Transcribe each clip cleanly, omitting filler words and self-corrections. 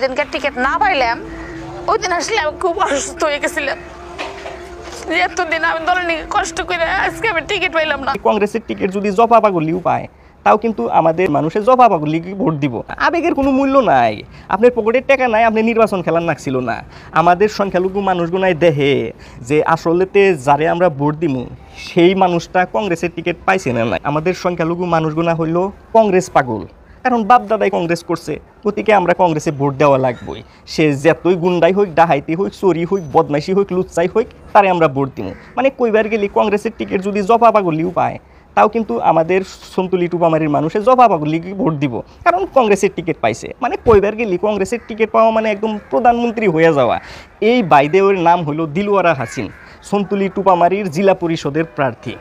যেদিনকার ticket না পাইলাম ওই দিন আসলে আমি খুব অসুস্থ হয়ে গেছিলাম। এতদিন আমি দলের নিয়ে কষ্ট করে আজকে আমি টিকিট পাইলাম না। কংগ্রেসের টিকিট যদি জপা পাগলিও পায় তাও কিন্তু আমাদের মানুষের জপা পাগলিকে ভোট দিব। আবেগের কোনো মূল্য নাই। আপনার পকেটের টাকা নাই, আপনি নির্বাচন খেলার নাকছিল না। আমাদের সংখ্যালঘু মানুষগুনায় দেহে যে আসলেতে যারে আমরা ভোট দিব সেই মানুষটা কংগ্রেসের টিকিট পাইছে না নাই। আমাদের সংখ্যালঘু মানুষগুনা হইল কংগ্রেস পাগল, কারণ বাপ দাদাই কংগ্রেস করছে, গতিকে আমরা কংগ্রেসে ভোট দেওয়া লাগবই। সে যতই গুন্ডাই হোক, ডাহাইতি হোক, চোরি হোক, বদমাইশি হোক, লুচ্চাই হোক, তারে আমরা ভোট দিব। মানে কইবার গেলে কংগ্রেসের টিকিট যদি জপা পাগলিও পায় তাও কিন্তু আমাদের সন্তুলি টুপামারির মানুষের জপা পাগলিকে ভোট দিব, কারণ কংগ্রেসের টিকিট পাইছে। মানে কইবার গেলে কংগ্রেসের টিকিট পাওয়া মানে একদম প্রধানমন্ত্রী হয়ে যাওয়া। এই বাইদেওর নাম হলো দিলওয়ারা হাসিন, সন্তুলি টুপামারির জেলা পরিষদের প্রার্থী।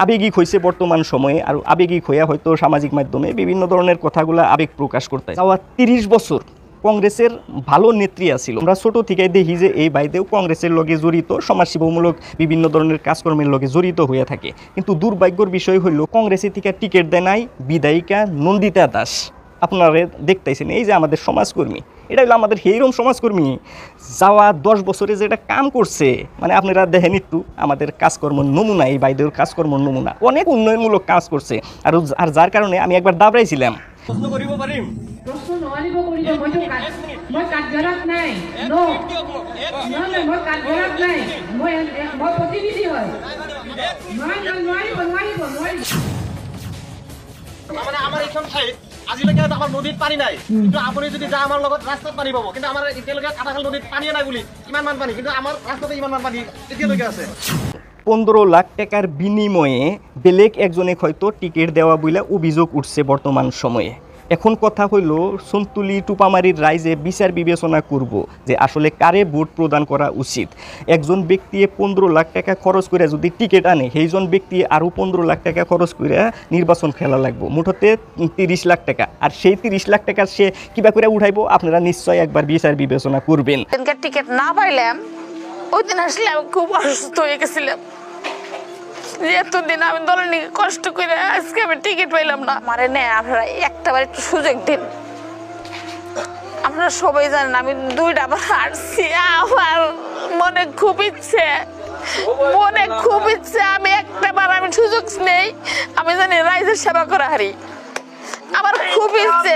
আবেগিক হয়েছে বর্তমান সময়ে, আর আবেগিক হইয়া হয়তো সামাজিক মাধ্যমে বিভিন্ন ধরনের কথাগুলো আবেগ প্রকাশ করতে যাওয়া। 30 বছর কংগ্রেসের ভালো নেত্রী আছিল। আমরা ছোট থেকে দেখি যে এই বাইদেও কংগ্রেসের লগে জড়িত, সমাজসেবামূলক বিভিন্ন ধরনের কাজকর্মের লগে জড়িত হয়ে থাকে। কিন্তু দুর্ভাগ্যর বিষয় হইল কংগ্রেসের থেকে টিকিট দেয় নাই বিধায়িকা নন্দিতা দাস। আপনারা দেখতেছেন এই যে আমাদের সমাজকর্মী, এটা হলো আমাদের হেরম সমাজকর্মী, যাওয়া 10 বছরে যেটা কাম করছে, মানে আপনারা দেখেন একটু আমাদের কাজকর্ম নমুনা, এই বাইদের কাজকর্ম নমুনা, অনেক উন্নয়নমূলক কাজ করছে। আর যার কারণে আমি একবার দাবড়াইছিলাম প্রশ্ন করিব পারিম, প্রশ্ন নলিব করিব, মই কাঠগড়াত নাই, নো নো নো, মই কাঠগড়াত নাই, মই প্রতিনিধি হয়, নলিব নলিব নলিব। মানে আমার এইখন ঠাই আজিলৈকে আমার নদীত পানী নাই, কিন্তু আপুনি যদি যা আমার লগত রাস্তাত পানী পাব। কিন্তু আমার এতিয়ালৈকে কাটাখাল নদীত পানীয়ে নাই বুলি কিমান মান পানী, কিন্তু আমার রাস্তাতে ইমান মান পানী এতিয়ালৈকে আছে। 15 লাখ টাকার বিনিময়ে বেলেগ একজনে হয়তো টিকিট দেওয়া বলে অভিযোগ উঠছে বর্তমান সময়ে। এখন কথা হইল সন্তুলি টুপামারির রাইজে বিচার বিবেচনা করব যে আসলে কারে ভোট প্রদান করা উচিত। একজন ব্যক্তি 15 লাখ টাকা খরচ করে যদি টিকিট আনে, সেইজন ব্যক্তি আরও 15 লাখ টাকা খরচ করে নির্বাচন খেলা লাগবে, মুঠতে 30 লাখ টাকা। আর সেই 30 লাখ টাকা সে কিবা করে উঠাইব, আপনারা নিশ্চয় একবার বিচার বিবেচনা করবেন। যেদিনকার টিকিট না পাইলাম ওই দিন আসলে আমি খুব অসুস্থ হয়ে গেছিলাম। এতদিন আমি দলের নিয়ে কষ্ট করে আজকে আমি টিকিট পাইলাম না। আমারে নেই, আপনারা একটাবার একটু সুযোগ দিন। আপনারা সবাই জানেন আমি 2টা বার হারছি, আমার মনে খুব ইচ্ছে, আমি একটাবার আমি সুযোগ নেই, আমি জানি রাইজের সেবা করা হারি, আমার খুব ইচ্ছে।